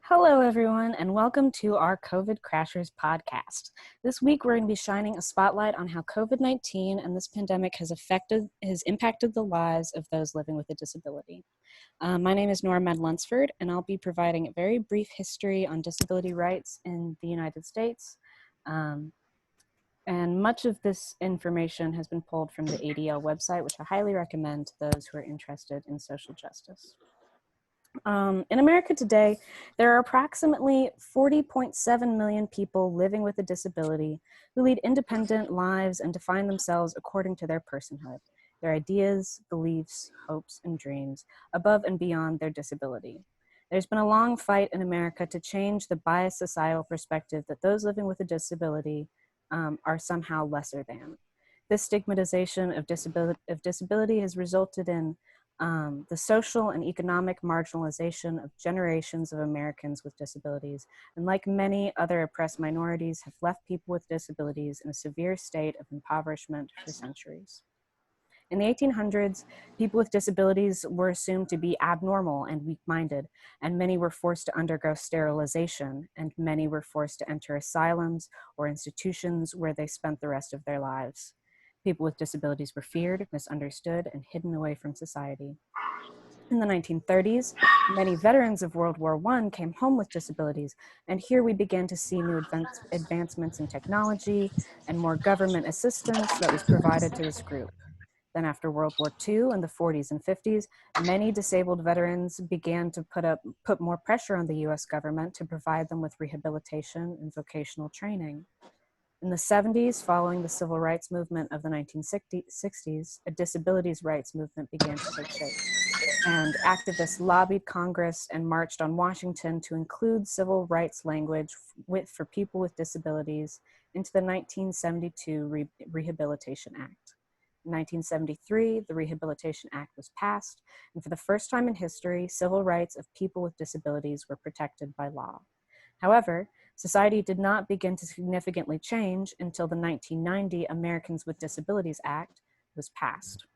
Hello, everyone, and welcome to our COVID Crashers podcast. This week, we're going to be shining a spotlight on how COVID-19 and this pandemic has impacted the lives of those living with a disability. My name is Madden-Lunsford, and I'll be providing a very brief history on disability rights in the United States. And much of this information has been pulled from the ADL website, which I highly recommend to those who are interested in social justice. In America today, there are approximately 40.7 million people living with a disability who lead independent lives and define themselves according to their personhood, their ideas, beliefs, hopes, and dreams, above and beyond their disability. There's been a long fight in America to change the biased societal perspective that those living with a disability are somehow lesser than. This stigmatization of disability has resulted in the social and economic marginalization of generations of Americans with disabilities, and like many other oppressed minorities, have left people with disabilities in a severe state of impoverishment for centuries. In the 1800s, people with disabilities were assumed to be abnormal and weak-minded, and many were forced to undergo sterilization, and many were forced to enter asylums or institutions where they spent the rest of their lives. People with disabilities were feared, misunderstood, and hidden away from society. In the 1930s, many veterans of World War I came home with disabilities, and here we began to see new advancements in technology and more government assistance that was provided to this group. Then after World War II in the 40s and 50s, many disabled veterans began to put more pressure on the US government to provide them with rehabilitation and vocational training. In the 70s, following the civil rights movement of the 1960s, a disabilities rights movement began to take shape. And activists lobbied Congress and marched on Washington to include civil rights language for people with disabilities into the 1972 Rehabilitation Act. In 1973, the Rehabilitation Act was passed, and for the first time in history, civil rights of people with disabilities were protected by law. However, society did not begin to significantly change until the 1990 Americans with Disabilities Act was passed.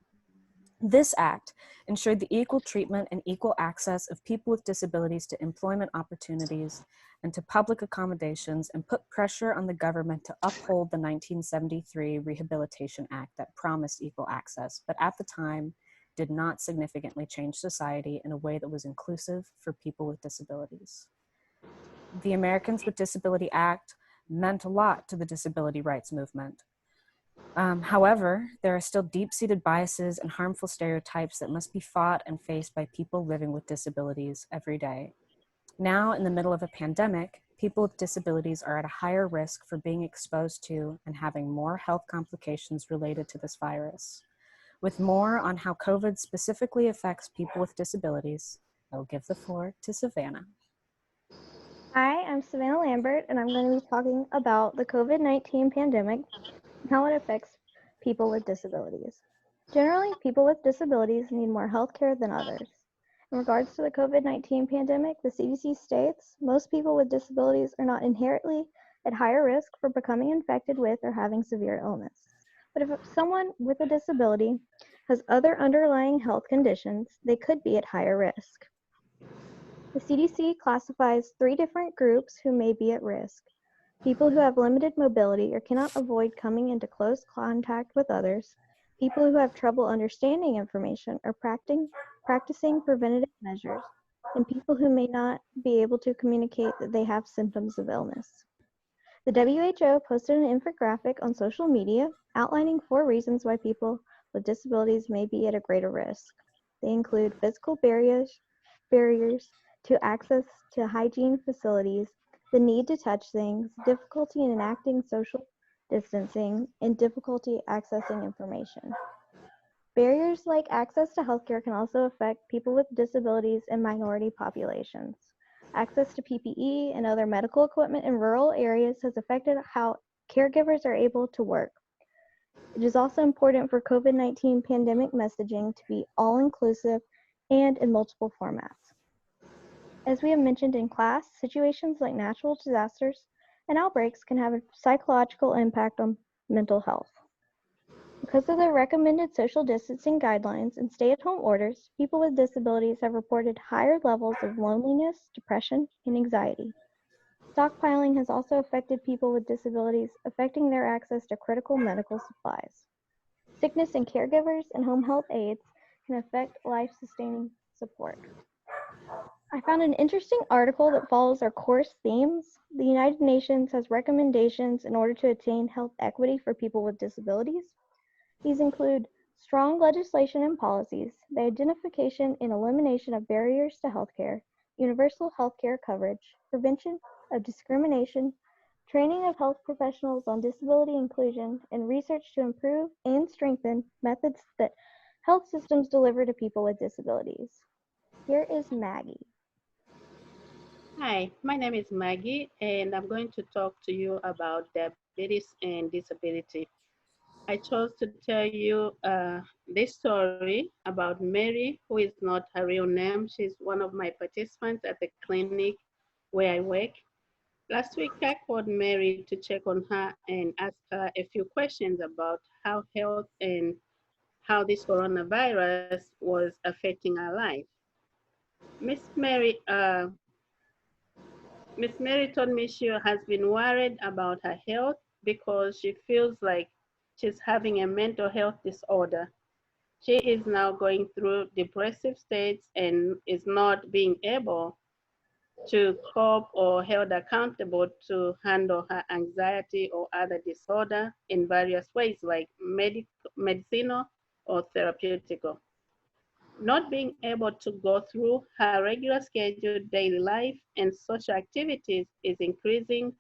This act ensured the equal treatment and equal access of people with disabilities to employment opportunities and to public accommodations, and put pressure on the government to uphold the 1973 Rehabilitation Act that promised equal access, but at the time did not significantly change society in a way that was inclusive for people with disabilities. The Americans with Disability Act meant a lot to the disability rights movement. However, there are still deep-seated biases and harmful stereotypes that must be fought and faced by people living with disabilities every day. Now, in the middle of a pandemic, people with disabilities are at a higher risk for being exposed to and having more health complications related to this virus. With more on how COVID specifically affects people with disabilities, I will give the floor to Savannah. Hi, I'm Savannah Lambert, and I'm going to be talking about the COVID-19 pandemic and how it affects people with disabilities. Generally, people with disabilities need more health care than others. In regards to the COVID-19 pandemic, the CDC states most people with disabilities are not inherently at higher risk for becoming infected with or having severe illness. But if someone with a disability has other underlying health conditions, they could be at higher risk. The CDC classifies 3 different groups who may be at risk: people who have limited mobility or cannot avoid coming into close contact with others, people who have trouble understanding information or practicing preventative measures, and people who may not be able to communicate that they have symptoms of illness. The WHO posted an infographic on social media outlining 4 reasons why people with disabilities may be at a greater risk. They include physical barriers to access to hygiene facilities, the need to touch things, difficulty in enacting social distancing, and difficulty accessing information. Barriers like access to healthcare can also affect people with disabilities and minority populations. Access to PPE and other medical equipment in rural areas has affected how caregivers are able to work. It is also important for COVID-19 pandemic messaging to be all-inclusive and in multiple formats. As we have mentioned in class, situations like natural disasters and outbreaks can have a psychological impact on mental health. Because of the recommended social distancing guidelines and stay-at-home orders, people with disabilities have reported higher levels of loneliness, depression, and anxiety. Stockpiling has also affected people with disabilities, affecting their access to critical medical supplies. Sickness in caregivers and home health aides can affect life-sustaining support. I found an interesting article that follows our course themes. The United Nations has recommendations in order to attain health equity for people with disabilities. These include strong legislation and policies, the identification and elimination of barriers to healthcare, universal healthcare coverage, prevention of discrimination, training of health professionals on disability inclusion, and research to improve and strengthen methods that health systems deliver to people with disabilities. Here is Maggie. Hi, my name is Maggie, and I'm going to talk to you about diabetes and disability. I chose to tell you this story about Mary, who is not her real name. She's one of my participants at the clinic where I work. Last week, I called Mary to check on her and ask her a few questions about how health and how this coronavirus was affecting her life. Miss Mary, uh, Miss Mary told me she has been worried about her health because she feels like she's having a mental health disorder. She is now going through depressive states and is not being able to cope or held accountable to handle her anxiety or other disorder in various ways like medicinal or therapeutical. Not being able to go through her regular scheduled daily life and social activities is increasing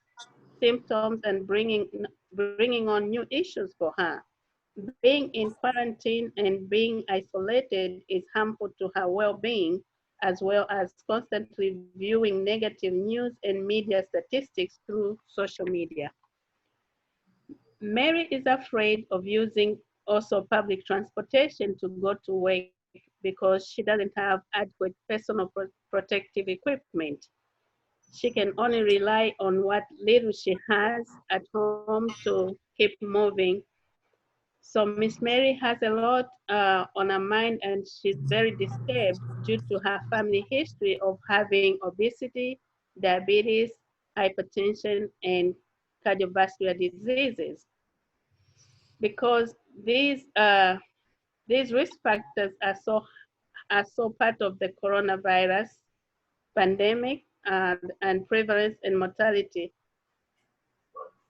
symptoms and bringing on new issues for her. Being in quarantine and being isolated is harmful to her well-being, as well as constantly viewing negative news and media statistics through social media. Mary is afraid of using also public transportation to go to work because she doesn't have adequate personal protective equipment. She can only rely on what little she has at home to keep moving. So Miss Mary has a lot on her mind, and she's very disturbed due to her family history of having obesity, diabetes, hypertension, and cardiovascular diseases. Because these risk factors are so part of the coronavirus pandemic and prevalence and mortality.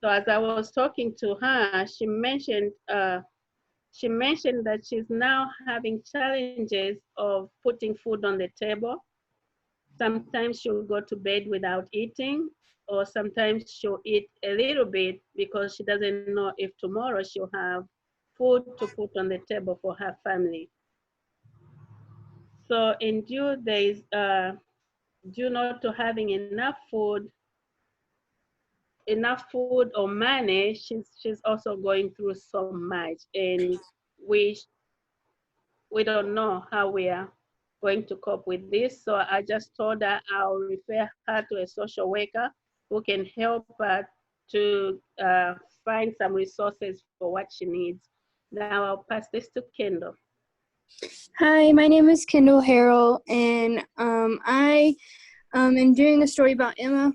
So as I was talking to her, she mentioned that she's now having challenges of putting food on the table. Sometimes she'll go to bed without eating, or sometimes she'll eat a little bit because she doesn't know if tomorrow she'll have food to put on the table for her family. So in due not to having enough food or money, she's also going through so much, and we we don't know how we are going to cope with this. So I just told her I'll refer her to a social worker who can help her to find some resources for what she needs. Now I'll pass this to Kendall. Hi, my name is Kendall Harrell, and I am doing a story about Emma.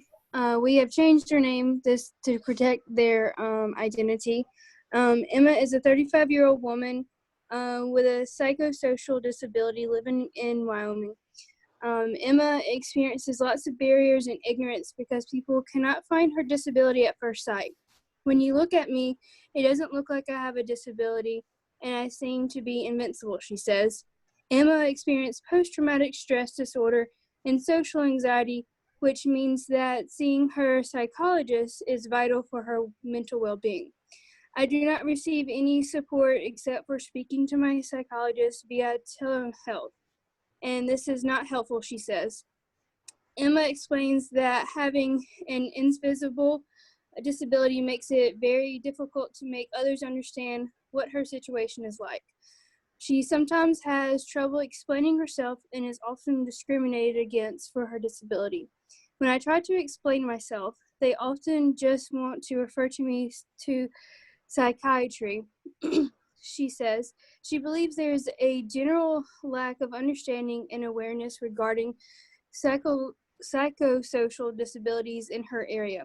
We have changed her name this to protect their identity. Emma is a 35-year-old woman with a psychosocial disability living in Wyoming. Emma experiences lots of barriers and ignorance because people cannot find her disability at first sight. When you look at me, it doesn't look like I have a disability, and I seem to be invincible, she says. Emma experienced post-traumatic stress disorder and social anxiety, which means that seeing her psychologist is vital for her mental well-being. I do not receive any support except for speaking to my psychologist via telehealth, and this is not helpful, she says. Emma explains that having an invisible disability makes it very difficult to make others understand what her situation is like. She sometimes has trouble explaining herself and is often discriminated against for her disability. When I try to explain myself, they often just want to refer to me to psychiatry. she says she believes there's a general lack of understanding and awareness regarding psychosocial disabilities in her area.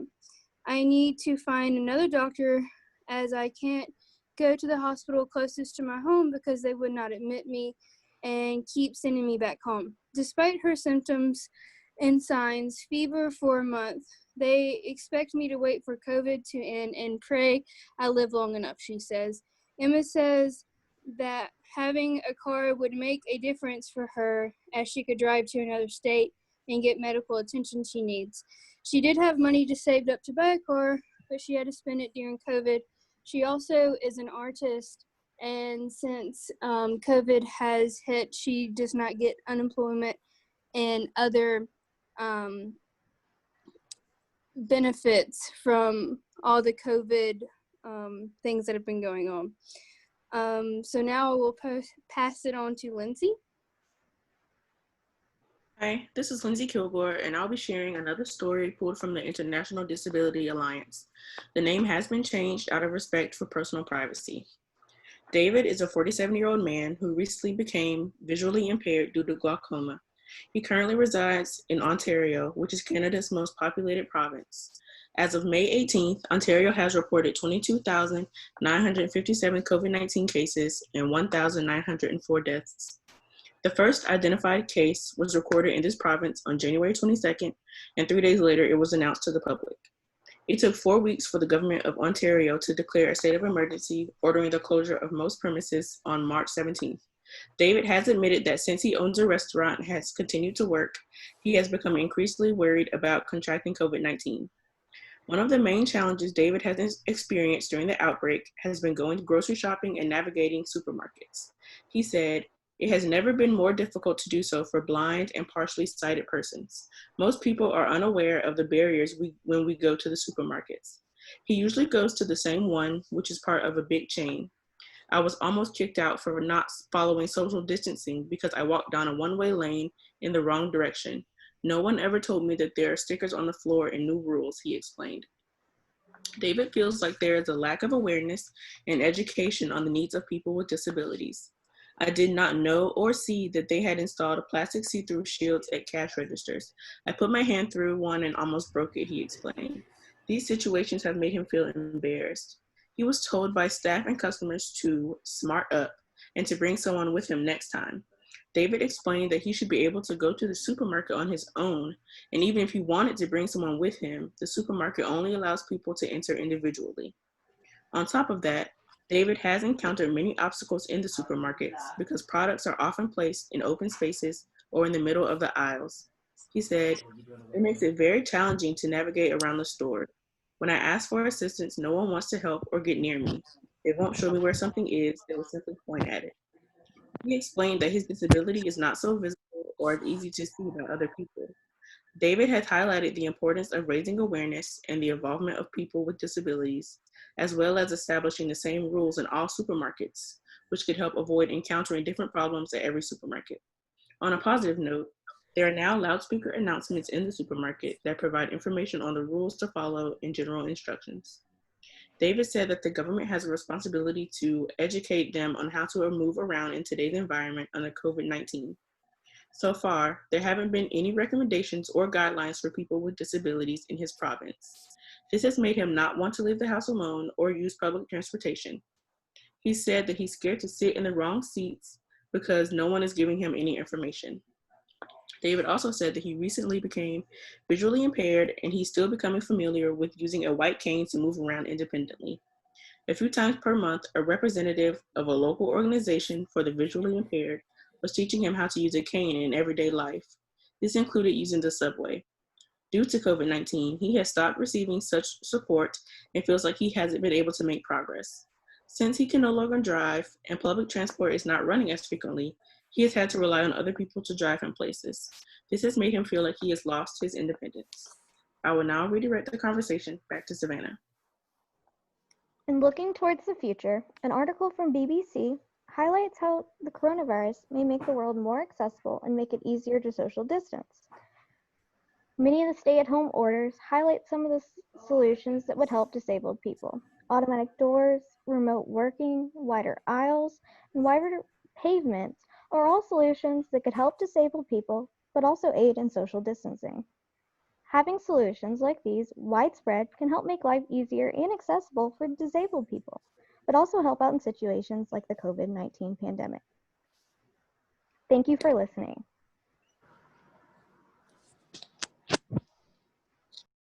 I need to find another doctor as I can't go to the hospital closest to my home because they would not admit me and keep sending me back home. Despite her symptoms and signs, fever for a month, they expect me to wait for COVID to end and pray I live long enough, she says. Emma says that having a car would make a difference for her as she could drive to another state and get medical attention she needs. She did have money to save up to buy a car, but she had to spend it during COVID. She also is an artist, and since COVID has hit, she does not get unemployment and other benefits from all the COVID things that have been going on. So now I will pass it on to Lindsay. Hi, this is Lindsay Kilgore, and I'll be sharing another story pulled from the International Disability Alliance. The name has been changed out of respect for personal privacy. David is a 47-year-old man who recently became visually impaired due to glaucoma. He currently resides in Ontario, which is Canada's most populated province. As of May 18th, Ontario has reported 22,957 COVID-19 cases and 1,904 deaths. The first identified case was recorded in this province on January 22nd, and 3 days later it was announced to the public. It took 4 weeks for the government of Ontario to declare a state of emergency, ordering the closure of most premises on March 17th. David has admitted that since he owns a restaurant and has continued to work, he has become increasingly worried about contracting COVID-19. One of the main challenges David has experienced during the outbreak has been going grocery shopping and navigating supermarkets. He said, "It has never been more difficult to do so for blind and partially sighted persons. Most people are unaware of the barriers when we go to the supermarkets. He usually goes to the same one, which is part of a big chain. I was almost kicked out for not following social distancing because I walked down a one-way lane in the wrong direction. No one ever told me that there are stickers on the floor and new rules," he explained. David feels like there is a lack of awareness and education on the needs of people with disabilities. "I did not know or see that they had installed plastic see-through shields at cash registers. I put my hand through one and almost broke it," he explained. These situations have made him feel embarrassed. He was told by staff and customers to smart up and to bring someone with him next time. David explained that he should be able to go to the supermarket on his own, and even if he wanted to bring someone with him, the supermarket only allows people to enter individually. On top of that, David has encountered many obstacles in the supermarkets because products are often placed in open spaces or in the middle of the aisles. He said, "It makes it very challenging to navigate around the store. When I ask for assistance, no one wants to help or get near me. They won't show me where something is, they will simply point at it." He explained that his disability is not so visible or as easy to see by other people. David has highlighted the importance of raising awareness and the involvement of people with disabilities, as well as establishing the same rules in all supermarkets, which could help avoid encountering different problems at every supermarket. On a positive note, there are now loudspeaker announcements in the supermarket that provide information on the rules to follow and general instructions. David said that the government has a responsibility to educate them on how to move around in today's environment under COVID-19. So far, there haven't been any recommendations or guidelines for people with disabilities in his province. This has made him not want to leave the house alone or use public transportation. He said that he's scared to sit in the wrong seats because no one is giving him any information. David also said that he recently became visually impaired and he's still becoming familiar with using a white cane to move around independently. A few times per month, a representative of a local organization for the visually impaired was teaching him how to use a cane in everyday life. This included using the subway. Due to COVID-19, he has stopped receiving such support and feels like he hasn't been able to make progress. Since he can no longer drive and public transport is not running as frequently, he has had to rely on other people to drive him places. This has made him feel like he has lost his independence. I will now redirect the conversation back to Savannah. In looking towards the future, an article from BBC highlights how the coronavirus may make the world more accessible and make it easier to social distance. Many of the stay-at-home orders highlight some of the solutions that would help disabled people. Automatic doors, remote working, wider aisles, and wider pavements are all solutions that could help disabled people, but also aid in social distancing. Having solutions like these widespread can help make life easier and accessible for disabled people, but also help out in situations like the COVID-19 pandemic. Thank you for listening.